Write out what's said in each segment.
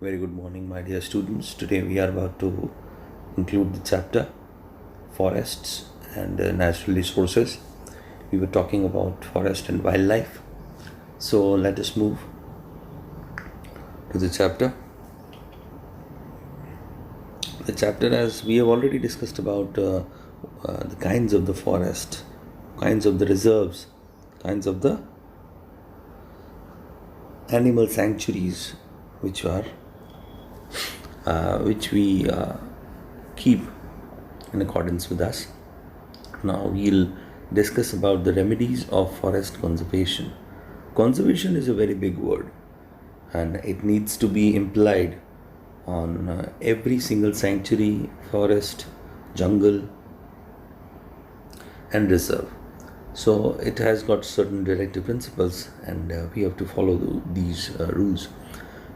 Very good morning, my dear students. Today we are about to conclude the chapter Forests and Natural Resources. We were talking about forest and wildlife. So let us move to the chapter. The chapter, as we have already discussed about the kinds of the forest, kinds of the reserves, kinds of the animal sanctuaries which we keep in accordance with us. Now we'll discuss about the remedies of forest conservation. Conservation is a very big word, and it needs to be implied on every single sanctuary, forest, jungle, and reserve. So it has got certain directive principles, and we have to follow these rules.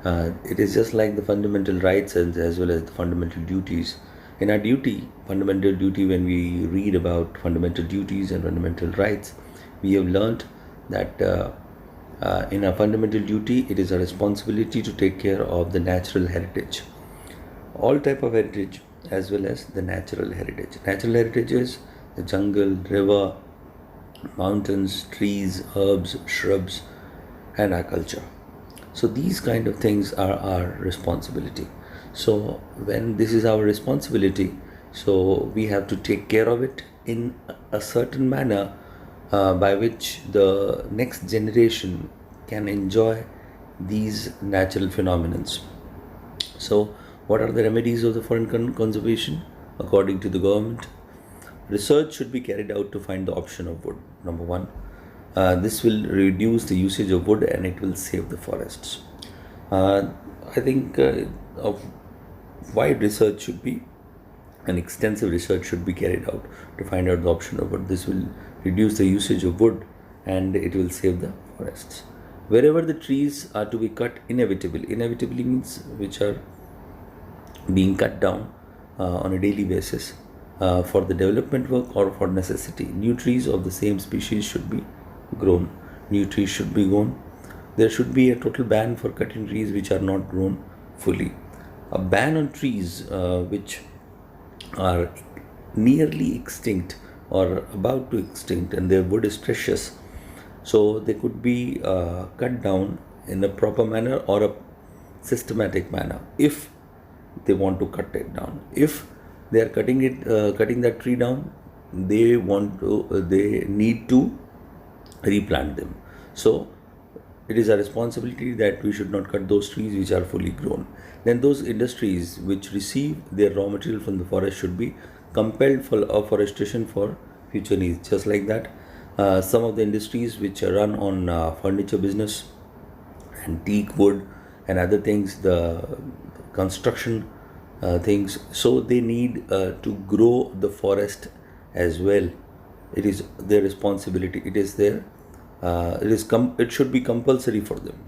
It is just like the fundamental rights as well as the fundamental duties. In our fundamental duty, when we read about fundamental duties and fundamental rights, we have learnt that in our fundamental duty, it is a responsibility to take care of the natural heritage, all type of heritage as well as the natural heritage. Natural heritage is the jungle, river, mountains, trees, herbs, shrubs, and our culture. So these kind of things are our responsibility. So when this is our responsibility, so we have to take care of it in a certain manner by which the next generation can enjoy these natural phenomena. So what are the remedies of the forest conservation? According to the government, research should be carried out to find the option of wood. Number one, this will reduce the usage of wood and it will save the forests. I think of wide research should be, an extensive research should be carried out to find out the option of wood. This will reduce the usage of wood and it will save the forests. Wherever the trees are to be cut inevitably means which are being cut down on a daily basis for the development work or for necessity, new trees of the same species should be grown. New trees should be grown. There should be a total ban for cutting trees which are not grown fully. A ban on trees which are nearly extinct or about to extinct and their wood is precious, so they could be cut down in a proper manner or a systematic manner if they want to cut it down. If they are cutting that tree down, they need to replant them. So it is a responsibility that we should not cut those trees which are fully grown. Then those industries which receive their raw material from the forest should be compelled for afforestation for future needs. Just like that, some of the industries which run on furniture business, antique wood and other things, the construction things, so they need to grow the forest as well. It is their responsibility. It is their it should be compulsory for them.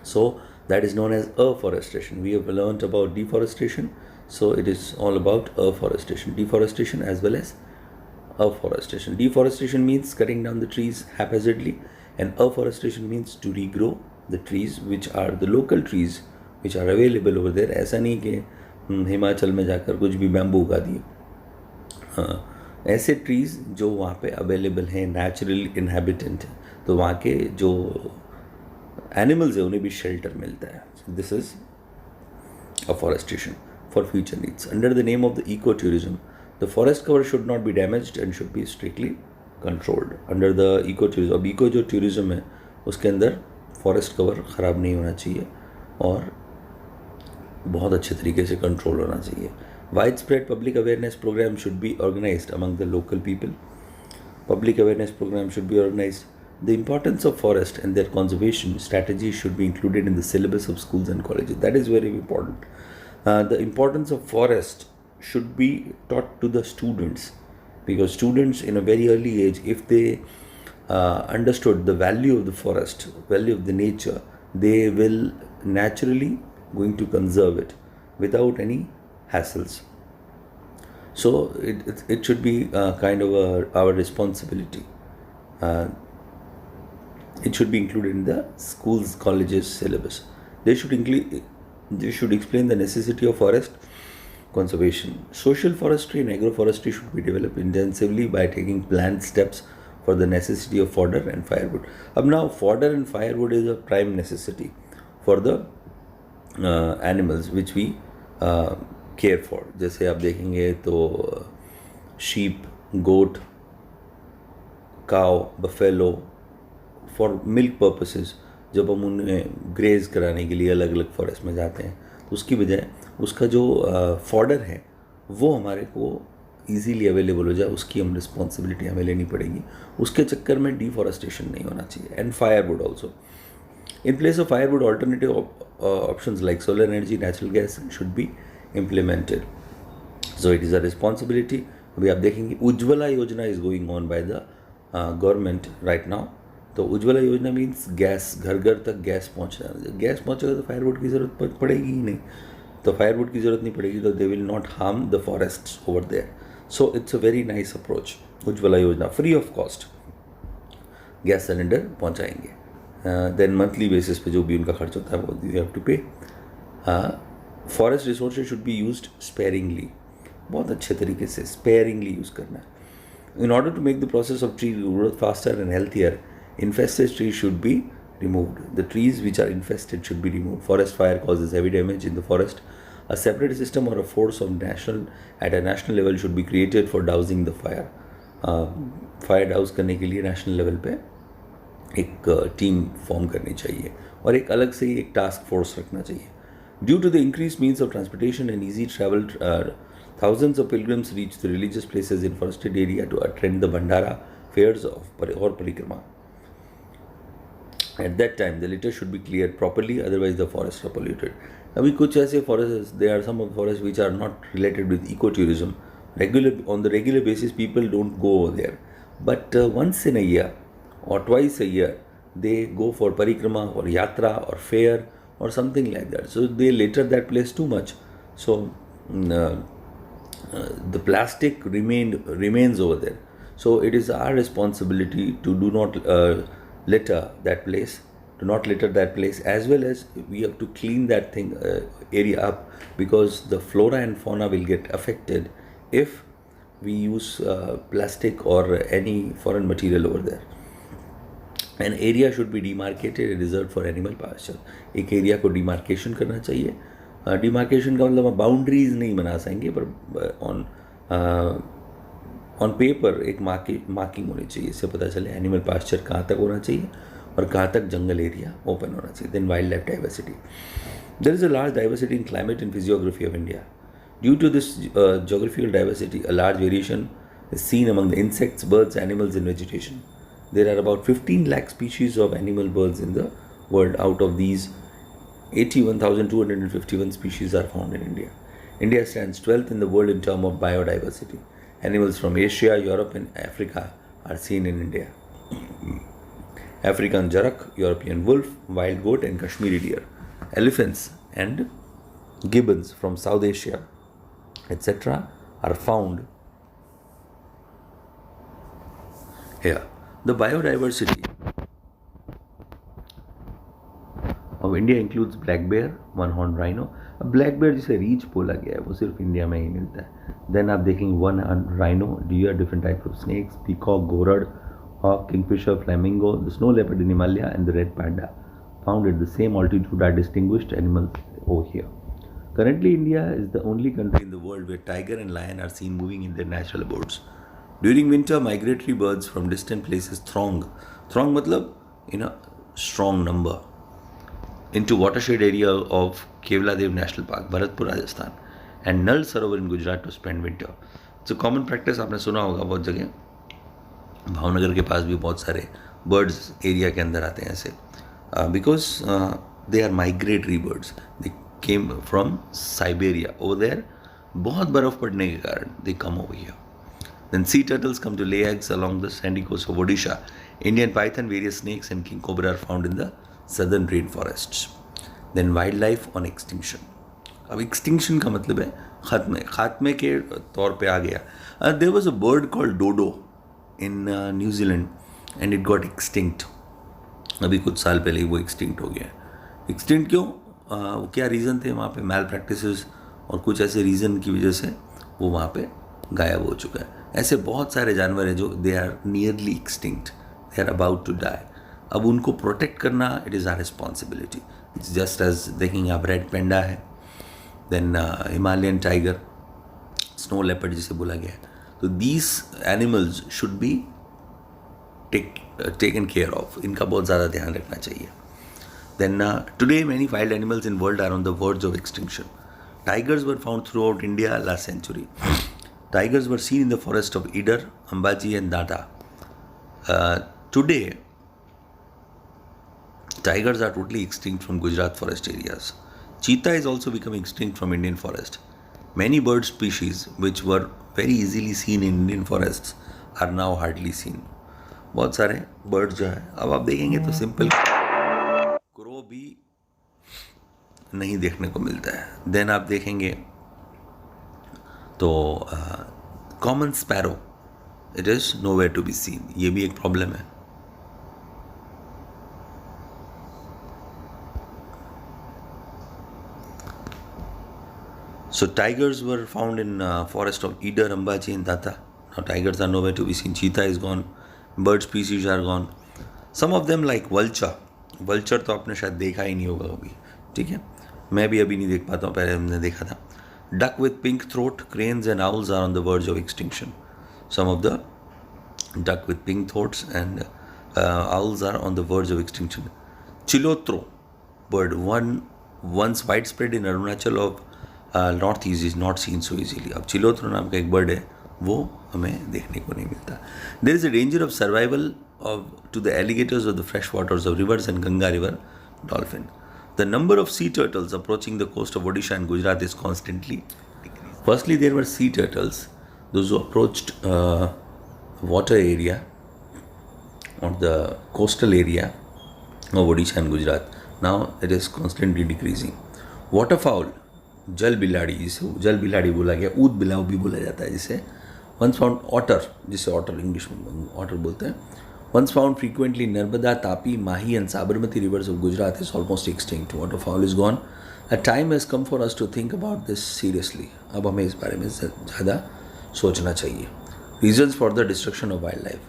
So that is known as afforestation. We have learnt about deforestation, so it is all about afforestation, deforestation as well as afforestation. Deforestation means cutting down the trees haphazardly, and afforestation means to regrow the trees which are the local trees which are available over there. ऐसा नहीं कि हिमाचल में जाकर कुछ भी bamboo उगा दिए. ऐसे ट्रीज जो वहाँ पे अवेलेबल हैं, नेचुरल इनहेबिटेंट हैं, तो वहाँ के जो एनिमल्स हैं उन्हें भी शेल्टर मिलता है. This is afforestation for future needs. Under the name of the eco tourism, the forest cover should not be damaged and should be strictly controlled. Under the eco tourism, अब eco जो tourism है उसके अंदर forest cover ख़राब नहीं होना चाहिए और बहुत अच्छे तरीके से कंट्रोल होना चाहिए. Widespread public awareness program should be organized among the local people. Public awareness program should be organized. The importance of forest and their conservation strategies should be included in the syllabus of schools and colleges. That is very important. The importance of forest should be taught to the students, because students in a very early age, if they understood the value of the forest, value of the nature, they will naturally going to conserve it without any hassles. So it should be kind of our responsibility. It should be included in the schools, colleges syllabus. They should This should explain the necessity of forest conservation. Social forestry and agroforestry should be developed intensively by taking planned steps for the necessity of fodder and firewood. अब now fodder and firewood is a prime necessity for the animals which we care for. जैसे आप देखेंगे तो sheep, goat, cow, buffalo, for milk purposes जब हम उन्हें graze कराने के लिए अलग अलग फॉरेस्ट में जाते हैं तो उसकी बजाय उसका जो फॉडर है वो हमारे को इजीली अवेलेबल हो जाए, उसकी हम रिस्पॉन्सिबिलिटी हमें लेनी पड़ेगी. उसके चक्कर में डिफॉरेस्टेशन नहीं होना चाहिए. And firewood also. In place of firewood alternative options like solar energy, natural gas should be implemented. So it is a responsibility. अभी आप देखेंगे उज्ज्वला योजना is going on by the government right now. तो उज्ज्वला योजना means gas, घर घर तक gas पहुँचना. जब गैस पहुँचेगा तो फायरवुड की ज़रूरत पड़ेगी ही नहीं. तो फायरवुड की ज़रूरत नहीं पड़ेगी तो they will not harm the forests over there. So it's a very nice approach. Ujjwala Yojana free of cost gas cylinder पहुँचाएंगे. देन मंथली बेसिस पे जो भी उनका खर्च होता है वो you have to pay. Forest resources should be used sparingly. बहुत अच्छे तरीके से स्पेयरिंगली यूज़ करना है. In order to make the process of tree growth faster and healthier, infested trees should be removed. The trees which are infested should be removed. Forest fire causes heavy damage in the forest. A separate system or a force at a national level should be created for dousing the fire. Fire douse करने के लिए national level पे एक team form करनी चाहिए और एक अलग से ही एक टास्क फोर्स रखना चाहिए. Due to the increased means of transportation and easy travel, thousands of pilgrims reach the religious places in forested area to attend the Bhandara fairs or Parikrama. At that time, the litter should be cleared properly, otherwise the forests are polluted. अभी कुछ ऐसे forests, there are some of the forests which are not related with ecotourism. On the regular basis, people don't go over there. But once in a year or twice a year, they go for Parikrama or Yatra or fair or something like that. So they litter that place too much. So the plastic remains over there. So it is our responsibility to do not litter that place, as well as we have to clean that area up, because the flora and fauna will get affected if we use plastic or any foreign material over there. An area should be demarcated and reserved for animal pasture. एक area को demarcation करना चाहिए. Demarcation का मतलब boundaries नहीं बना सकेंगे, पर ऑन पेपर एक मार्किंग होनी चाहिए. इससे पता चले एनिमल पास्चर कहाँ तक होना चाहिए और कहाँ तक जंगल एरिया ओपन होना चाहिए. Then wildlife diversity. There is a large diversity in climate and physiography of India. Due to this geographical diversity, a large variation is seen among the insects, birds, animals, and vegetation. There are about 15 lakh species of animal birds in the world. Out of these, 81,251 species are found in India. India stands 12th in the world in terms of biodiversity. Animals from Asia, Europe, and Africa are seen in India. African jarak, European wolf, wild goat, and Kashmiri deer. Elephants and gibbons from South Asia, etc., are found here. The biodiversity of India includes black bear, one-horned rhino. अब black bear जिसे reach बोला गया है वो सिर्फ India में ही मिलता है. Then आप देखेंगे one-horned rhino, deer, different types of snakes, peacock, gorad, hawk, kingfisher, flamingo, the snow leopard in Himalaya, and the red panda, found at the same altitude, are distinguished animals over here. Currently, India is the only country in the world where tiger and lion are seen moving in their natural abodes. During winter, migratory birds from distant places throng matlab in a strong number, into watershed area of Kevladev National Park, Bharatpur, Rajasthan, and Nal Sarovar in Gujarat to spend winter. It's a common practice. आपने सुना होगा बहुत जगह. भावनगर के पास भी बहुत सारे birds area के अंदर आते हैं ऐसे, because they are migratory birds. They came from Siberia. Over there बहुत बर्फ पड़ने के कारण they come over here. Then sea turtles come to lay eggs along the sandy coast of Odisha. Indian python, various snakes, and king cobra are found in the southern rainforests. Then wildlife on extinction. अब extinction का मतलब है खात्मे के तौर पे आ गया. There was a bird called dodo in New Zealand and it got extinct. अभी कुछ साल पहले वो extinct हो गया. Extinct क्यों? क्या रीज़न थे वहाँ पे, मैल प्रैक्टिसेस और कुछ ऐसे रीज़न की वजह से वो वहाँ पे गायब हो चुका है। ऐसे बहुत सारे जानवर हैं जो they are nearly extinct, they are about to die. अब उनको प्रोटेक्ट करना it is our responsibility. Just as देखेंगे आप, रेड पेंडा है, then Himalayan tiger, snow leopard जिसे बोला गया है। तो these animals should be taken care of, इनका बहुत ज़्यादा ध्यान रखना चाहिए। Then today many wild animals in world are on the verge of extinction. Tigers were found throughout India last century. Tigers were seen in the forest of Idar, Ambaji and Dada. Today, tigers are totally extinct from Gujarat forest areas. Cheetah is also becoming extinct from Indian forest. Many bird species which were very easily seen in Indian forests are now hardly seen. बहुत सारे birds जो है, अब आप देखेंगे तो simple crow भी नहीं देखने को मिलता है। देन आप देखेंगे तो common sparrow, it is nowhere to be seen, ये भी एक प्रॉब्लम है। So tigers were found in forest of Idar, Ambaji and Data. Now tigers are nowhere to be seen. Cheetah is gone. Bird species are gone. Some of them like vulture. Vulture तो आपने शायद देखा ही नहीं होगा कभी, ठीक है, मैं भी अभी नहीं देख पाता हूँ, पहले हमने देखा था। Duck with pink throat, cranes and owls are on the verge of extinction. Some of the duck with pink throats and owls are on the verge of extinction. Chilotro bird, once widespread in Arunachal of northeast, is not seen so easily. अब चिलोत्रो नाम का एक bird है, वो हमें देखने को नहीं मिलता। There is a danger of survival to the alligators of the fresh waters of rivers and Ganga river dolphin. The number of sea turtles approaching the coast of Odisha and Gujarat is constantly decreasing. Firstly, there were sea turtles, those who approached water area or the coastal area of Odisha and Gujarat. Now it is constantly decreasing. Waterfowl, जल बिलाड़ी, जिसे जल बिलाड़ी बोला गया, ऊद बिलाव भी बोला जाता है जिसे। वंस फाउंड ऑटर, जिसे ऑटर इंग्लिश में ऑटर बोलते हैं, once found frequently Narmada, Tapi, Mahi and Sabarmati rivers of Gujarat is almost extinct. Waterfall is gone. A time has come for us to think about this seriously. अब हमें इस बारे में ज़्यादा सोचना चाहिए. Reasons for the destruction of wildlife.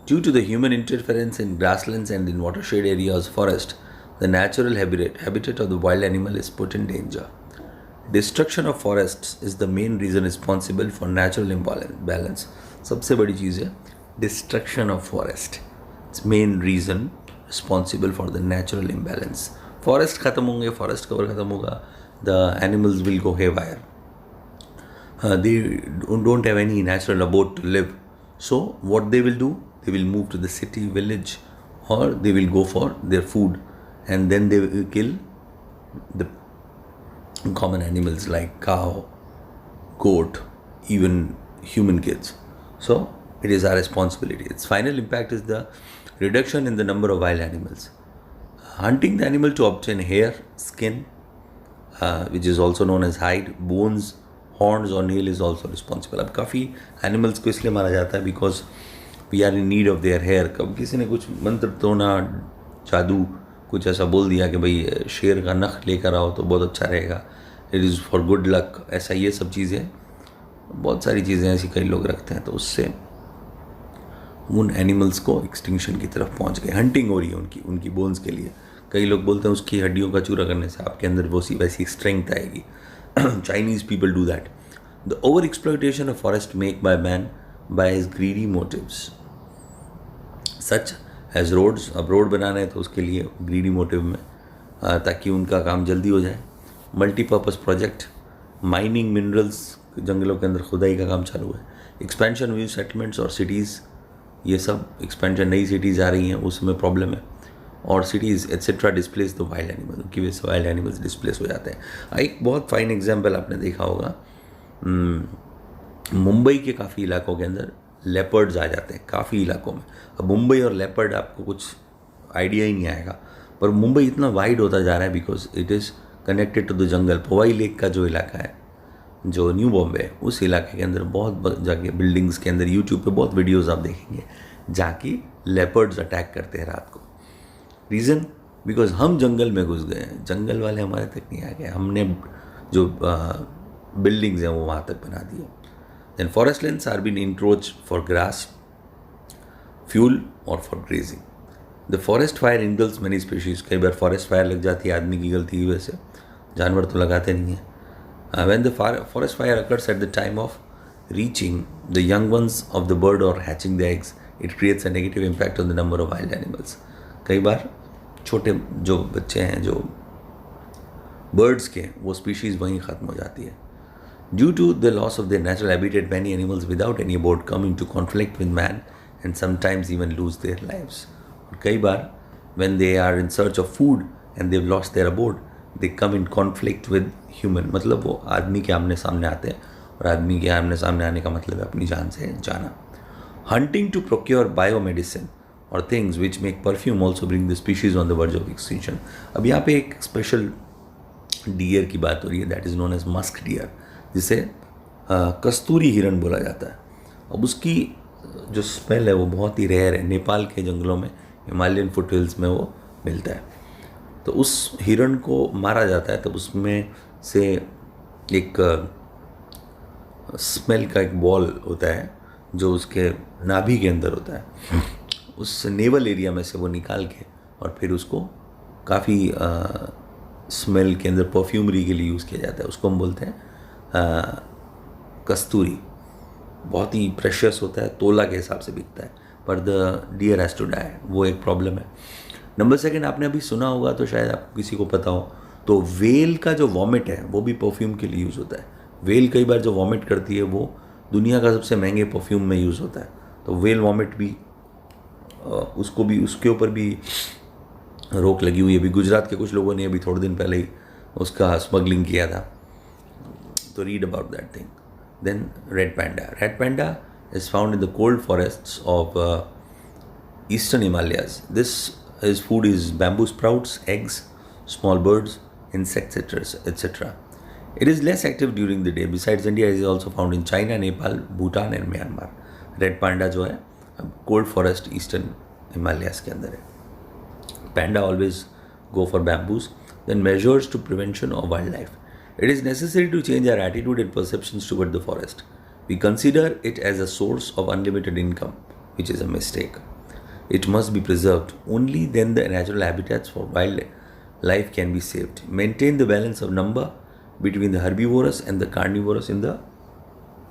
Due to the human interference in grasslands and in watershed areas forest, the natural habitat of the wild animal is put in danger. Destruction of forests is the main reason responsible for natural imbalance. सबसे बड़ी चीज़ है destruction of forest. It's main reason responsible for the natural imbalance. Forest खत्म होंगे, forest cover खत्म होगा, the animals will go haywire. They don't have any natural abode to live. So what they will do? They will move to the city, village, or they will go for their food. And then they will kill the common animals like cow, goat, even human kids. So it is our responsibility. Its final impact is the reduction in the number of wild animals. Hunting the animal to obtain hair, skin, which is also known as hide, bones, horns or nail is also responsible. अब काफ़ी animals को इसलिए मारा जाता है because we are in need of their hair. कब किसी ने कुछ मंत्र तोड़ना, जादू कुछ ऐसा बोल दिया कि भाई शेर का नख लेकर आओ तो बहुत अच्छा रहेगा, it is for good luck, ऐसा ये सब चीज़ें, बहुत सारी चीज़ें ऐसी कई लोग रखते हैं, तो उससे उन एनिमल्स को एक्सटिंक्शन की तरफ पहुंच गए. हंटिंग हो रही है उनकी बोन्स के लिए. कई लोग बोलते हैं उसकी हड्डियों का चूरा करने से आपके अंदर वैसी स्ट्रेंथ आएगी. Chinese people do that. The over exploitation of forest make by man by his greedy motives such as roads. अब रोड बनाना है तो उसके लिए ग्रीडी मोटिव में, ताकि उनका काम जल्दी हो जाए. मल्टीपर्पज़ प्रोजेक्ट, माइनिंग मिनरल्स, जंगलों के अंदर खुदाई का काम चालू है. एक्सपेंशन न्यू सेटलमेंट्स और सिटीज़, ये सब एक्सपेंशन, नई सिटीज़ आ रही हैं उसमें प्रॉब्लम है. और cities etcetera displace the wild animal, की वजह से वाइल्ड एनिमल्स डिस्प्लेस हो जाते हैं. एक बहुत फाइन एग्जाम्पल आपने देखा होगा, मुंबई के काफ़ी इलाकों के अंदर लेपर्ड्स आ जाते हैं काफ़ी इलाकों में. अब मुंबई और लेपर्ड आपको कुछ आइडिया ही नहीं आएगा, पर मुंबई इतना वाइड होता जा रहा है because it is connected to the jungle. Powai lake का जो इलाका है, जो न्यू बॉम्बे है, उस इलाके के अंदर बहुत जाके बिल्डिंग्स के अंदर यूट्यूब पे बहुत वीडियोस आप देखेंगे जहाँ की लेपर्ड्स अटैक करते हैं रात को. रीज़न बिकॉज हम जंगल में घुस गए हैं, जंगल वाले हमारे तक नहीं आ गए, हमने जो बिल्डिंग्स हैं वो वहाँ तक बना दिए. Then forest lands are been encroach for grass, fuel और for grazing. The forest fire engulfs many species. कई बार फॉरेस्ट फायर लग जाती है आदमी की गलती की वजह से, जानवर तो लगाते नहीं हैं. When the forest fire occurs at the time of reaching the young ones of the bird or hatching the eggs, it creates a negative impact on the number of wild animals. कई बार छोटे जो बच्चे हैं जो birds के, वो species वहीं ख़त्म हो जाती है. Due to the loss of their natural habitat, many animals without any abode come into conflict with man and sometimes even lose their lives. और कई बार when they are in search of food and they've lost their abode, they come in conflict with human. मतलब वो आदमी के आमने सामने आते हैं, और आदमी के आमने सामने आने का मतलब है अपनी जान से जाना. Hunting to procure biomedicine or things which make perfume also bring the species on the verge of extinction. अब यहाँ पे एक स्पेशल डियर की बात हो रही है, that is known as musk deer, जिसे कस्तूरी हिरण बोला जाता है. अब उसकी जो स्मेल है वो बहुत ही रेयर है, नेपाल के जंगलों में, हिमालयन फुट हिल्स में वो मिलता है. तो उस हिरण को मारा जाता है, तब उसमें से एक स्मेल का एक बॉल होता है जो उसके नाभि के अंदर होता है, उस नेवल एरिया में से वो निकाल के और फिर उसको काफ़ी स्मेल के अंदर परफ्यूमरी के लिए यूज़ किया जाता है. उसको हम बोलते हैं कस्तूरी. बहुत ही प्रेशियस होता है, तोला के हिसाब से बिकता है, पर the deer has to die. वो एक प्रॉब्लम है. नंबर सेकंड, आपने अभी सुना होगा तो शायद आपको किसी को पता हो, तो वेल का जो वॉमिट है वो भी परफ्यूम के लिए यूज़ होता है. वेल कई बार जो वॉमिट करती है वो दुनिया का सबसे महंगे परफ्यूम में यूज़ होता है. तो वेल वॉमिट भी उसको भी, उसके ऊपर भी रोक लगी हुई है. अभी गुजरात के कुछ लोगों ने अभी थोड़े दिन पहले ही उसका स्मगलिंग किया था, तो read about that thing. Then red panda. Red panda is found in the cold forests of eastern Himalayas. This his food is bamboo sprouts, eggs, small birds, insects, etc. It is less active during the day. Besides India, it is also found in China, Nepal, Bhutan and Myanmar. Red panda जो है cold forest eastern Himalayas के अंदर है. Panda always go for bamboos. Then measures to prevention of wildlife. It is necessary to change our attitude and perceptions toward the forest. We consider it as a source of unlimited income, which is a mistake. It must be preserved. Only then the natural habitats for wildlife can be saved. Maintain the balance of number between the herbivorous and the carnivorous in the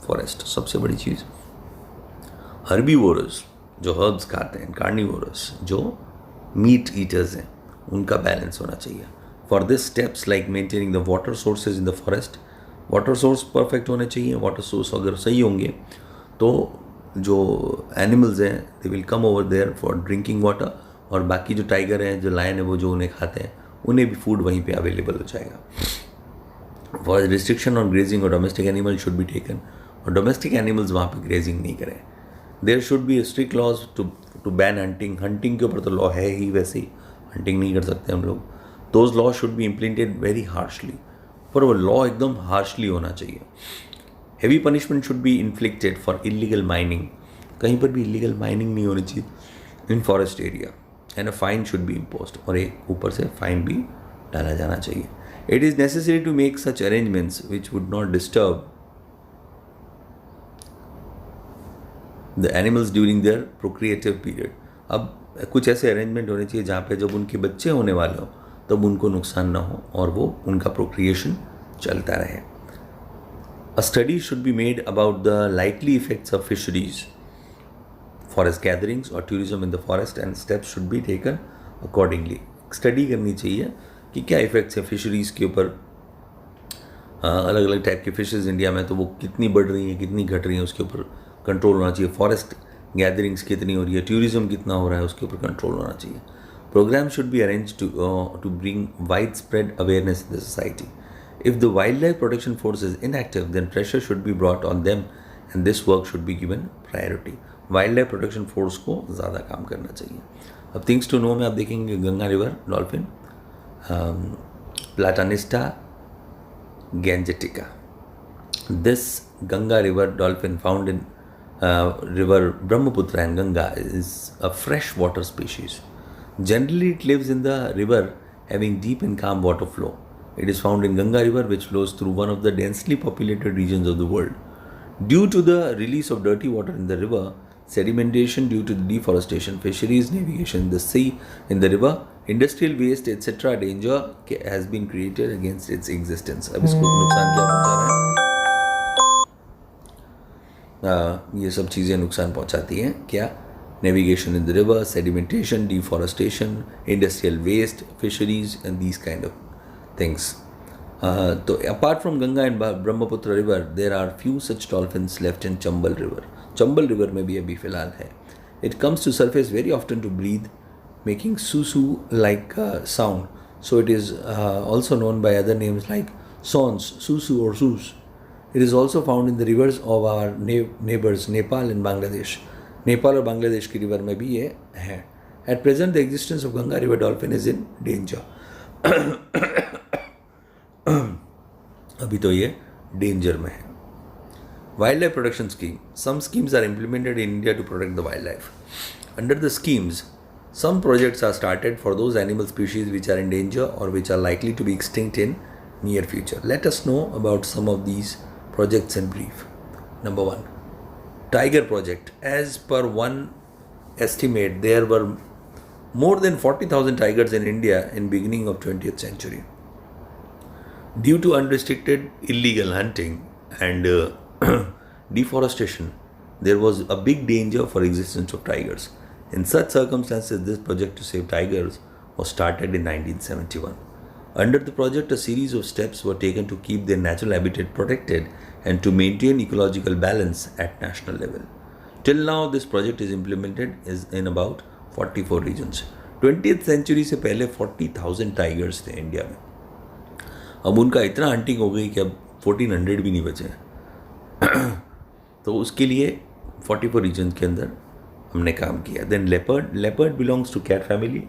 forest. सबसे बड़ी चीज़, herbivorous जो herbs खाते हैं, carnivorous जो meat eaters हैं, उनका balance होना चाहिए. For this, steps like maintaining the water sources in the forest. water source perfect होने चाहिए. water source अगर सही होंगे तो जो एनिमल्स हैं they will come over there for drinking water, और बाकी जो टाइगर हैं, जो लायन है, वो जो उन्हें खाते हैं, उन्हें भी फूड वहीं पे अवेलेबल हो जाएगा. फॉर रिस्ट्रिक्शन ऑन ग्रेजिंग और domestic animal should be taken. और डोमेस्टिक एनिमल्स वहाँ पे ग्रेजिंग नहीं करें. There should be strict laws to ban hunting. Hunting के ऊपर तो लॉ है ही, वैसे ही हंटिंग नहीं कर सकते हम लोग. Those law should be implemented very harshly. पर वो लॉ एकदम हार्शली होना चाहिए. Heavy punishment should be inflicted for illegal mining. कहीं पर भी इलीगल माइनिंग नहीं होनी चाहिए in forest area. And a fine should be imposed. और एक ऊपर से फाइन भी डाला जाना चाहिए. It is necessary to make such arrangements which would not disturb the animals during their procreative period. अब कुछ ऐसे अरेंजमेंट होने चाहिए जहाँ पे जब उनके बच्चे होने वाले हो तब उनको नुकसान ना हो और वो उनका प्रोक्रिएशन चलता रहे. A study should be made about the likely effects of fisheries, forest gatherings or tourism in the forest, and steps should be taken accordingly. Study करनी चाहिए कि क्या इफ़ेक्ट्स हैं फिशरीज़ के ऊपर. अलग अलग टाइप के फिशेज़ इंडिया में, तो वो कितनी बढ़ रही हैं, कितनी घट रही हैं, उसके ऊपर कंट्रोल होना चाहिए. फॉरेस्ट गैदरिंग्स कितनी हो रही है, टूरिज़्म कितना हो रहा है, उसके ऊपर कंट्रोल होना चाहिए. Programme should be arrange to bring widespread awareness in the society. If the wildlife protection force is inactive, then pressure should be brought on them and this work should be given priority. Wildlife protection force को ज़्यादा काम करना चाहिए. अब things to know में आप देखेंगे Ganga river dolphin, platanista gangetica. This Ganga river dolphin found in river Brahmaputra and Ganga is a fresh water species. Generally, it lives in the river having deep and calm water flow. It is found in Ganga River, which flows through one of the densely populated regions of the world. Due to the release of dirty water in the river, sedimentation due to the deforestation, fisheries, navigation in the sea, in the river, industrial waste, etc., danger has been created against its existence. अब इसको नुकसान क्या पहुंचा रहा है? ये सब चीज़ें नुकसान पहुंचाती हैं क्या? Navigation in the river, sedimentation, deforestation, industrial waste, fisheries, and these kind of things. So apart from Ganga and Brahmaputra river, there are few such dolphins left in Chambal river. Chambal river में भी अभी फिलहाल है. It comes to surface very often to breathe, making su-su like sound. So it is also known by other names like sons, su-su or sus. It is also found in the rivers of our neighbors Nepal and Bangladesh. Nepal और बांग्लादेश की river में भी ये है. At present the existence of Ganga river dolphin is in danger. अभी तो ये danger में है. Wildlife protection scheme. Some schemes are implemented in India to protect the wildlife. Under the schemes some projects are started for those animal species which are in danger or which are likely to be extinct in near future. Let us know about some of these projects in brief. Number 1, Tiger Project. As per one estimate, there were more than 40,000 tigers in India in beginning of 20th century. Due to unrestricted illegal hunting and deforestation, there was a big danger for existence of tigers. In such circumstances, this project to save tigers was started in 1971. Under the project, a series of steps were taken to keep their natural habitat protected and to maintain ecological balance at national level. Till now, this project is implemented in about 44 regions. 20th century से पहले 40,000 tigers थे India में. अब उनका इतना hunting हो गई कि अब 1400 भी नहीं बचे. तो उसके लिए 44 रीजन के अंदर हमने काम किया. Then leopard belongs to cat family.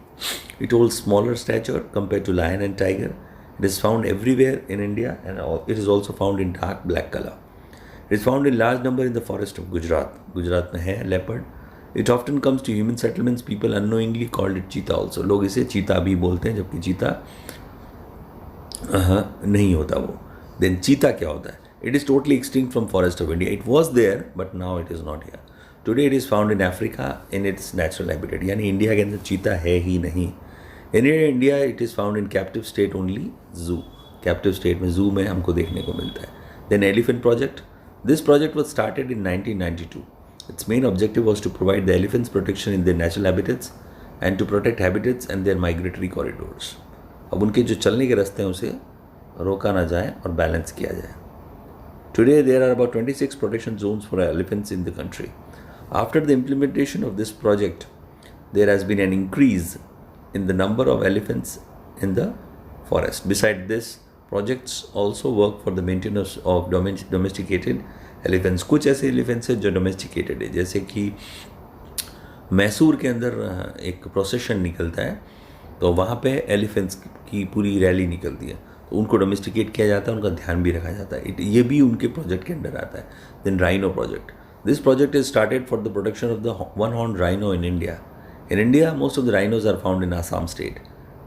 It holds smaller stature compared to lion and tiger. It is found everywhere in India and it is also found in dark black color. It is found in large number in the forest of Gujarat. Gujarat में है leopard. It often comes to human settlements. People unknowingly called it cheetah also. लोग इसे चीता भी बोलते हैं जबकि चीता नहीं होता वो. Then cheetah क्या होता है? It is totally extinct from forest of India. It was there but now it is not here. Today it is found in Africa in its natural habitat. यानी इंडिया के अंदर चीता है ही नहीं. In India it is found in captive state only zoo. Captive state में zoo में हमको देखने को मिलता है. Then Elephant Project. This project was started in 1992. Its main objective was to provide the elephants protection in their natural habitats and to protect habitats and their migratory corridors. अब उनके जो चलने के रास्ते हैं उसे रोका ना जाए और बैलेंस किया जाए. Today there are about 26 protection zones for elephants in the country. After the implementation of this project, there has been an increase in the number of elephants in the forest. Besides this, projects also work for the maintenance of domesticated elephants. कुछ ऐसे elephants हैं जो domesticated है, जैसे कि मैसूर के अंदर एक प्रोसेशन निकलता है तो वहाँ पे एलिफेंट्स की पूरी रैली निकलती है, तो उनको डोमेस्टिकेट किया जाता है, उनका ध्यान भी रखा जाता है. ये भी उनके प्रोजेक्ट के अंडर आता है. Then rhino project. This project is started for the protection of the one-horned rhino in India. In India, most of the rhinos are found in Assam state.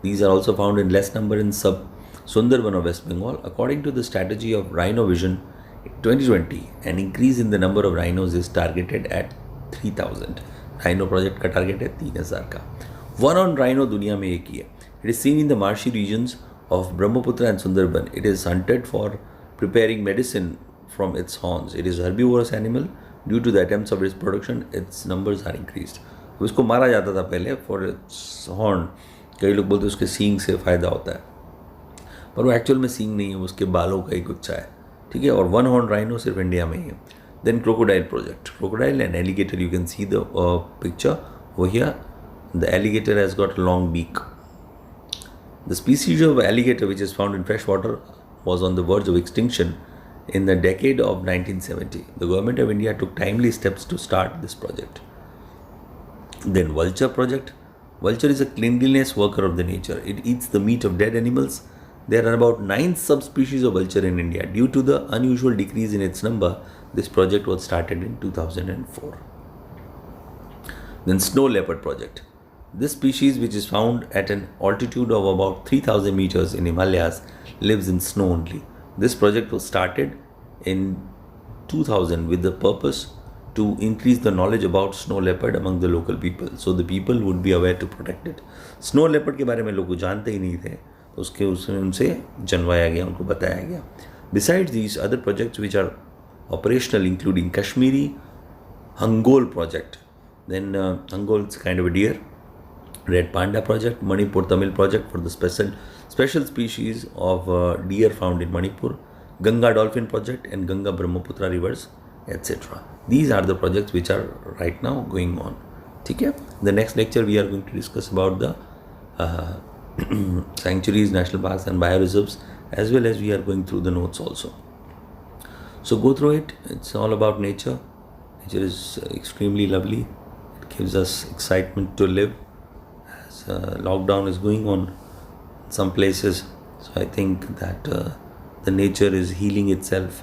These are also found in less number in Sundarban of West Bengal. According to the strategy of Rhino Vision 2020, an increase in the number of rhinos is targeted at 3,000. Rhino project का target है 3,000 का. One-horned rhino दुनिया में एक ही है. It is seen in the marshy regions of Brahmaputra and Sundarban. It is hunted for preparing medicine from its horns. It is a herbivorous animal. Due to the attempts of its production, its numbers are increased. इसको मारा जाता था पहले for its horn. कई लोग बोलते हैं उसके सींग से फ़ायदा होता है, पर वो एक्चुअल में सींग नहीं है, उसके बालों का ही गुच्छा है. ठीक है. और वन हॉर्न राइनो सिर्फ इंडिया में ही है. Then crocodile project. Crocodile and alligator. You can see the picture over here. The alligator has got a long beak. The species of alligator which is found in fresh water was on the verge of extinction in the decade of 1970. The government of India took timely steps to start this project. Then Vulture Project. Vulture is a cleanliness worker of the nature. It eats the meat of dead animals. There are about 9 subspecies of vulture in India. Due to the unusual decrease in its number, this project was started in 2004. Then Snow Leopard Project. This species, which is found at an altitude of about 3000 meters in Himalayas, lives in snow only. This project was started in 2000 with the purpose to increase the knowledge about snow leopard among the local people, so the people would be aware to protect it. Snow leopard के बारे में लोग जानते ही नहीं थे, तो उसके उसमें उनसे जनवाया गया, उनको बताया गया. Besides these, other projects which are operational including Kashmiri Hangol project, then Hangol is kind of a deer, Red Panda project, Manipur Tamil project for the special species of deer found in Manipur, Ganga Dolphin project and Ganga Brahmaputra rivers, etc. These are the projects which are right now going on. Okay? The next lecture we are going to discuss about the sanctuaries, national parks and bioreserves, as well as we are going through the notes also. So go through it. It's all about nature. Nature is extremely lovely. It gives us excitement to live. As lockdown is going on in some places, so I think that the nature is healing itself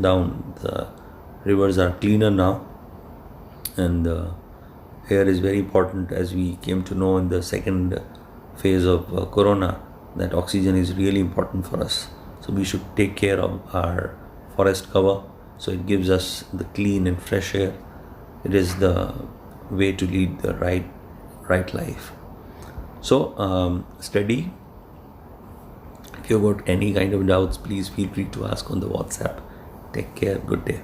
down. The rivers are cleaner now, and air is very important, as we came to know in the second phase of corona, that oxygen is really important for us. So we should take care of our forest cover, so it gives us the clean and fresh air. It is the way to lead the right life. So study. If you've got any kind of doubts, please feel free to ask on the WhatsApp. Take care. Good day.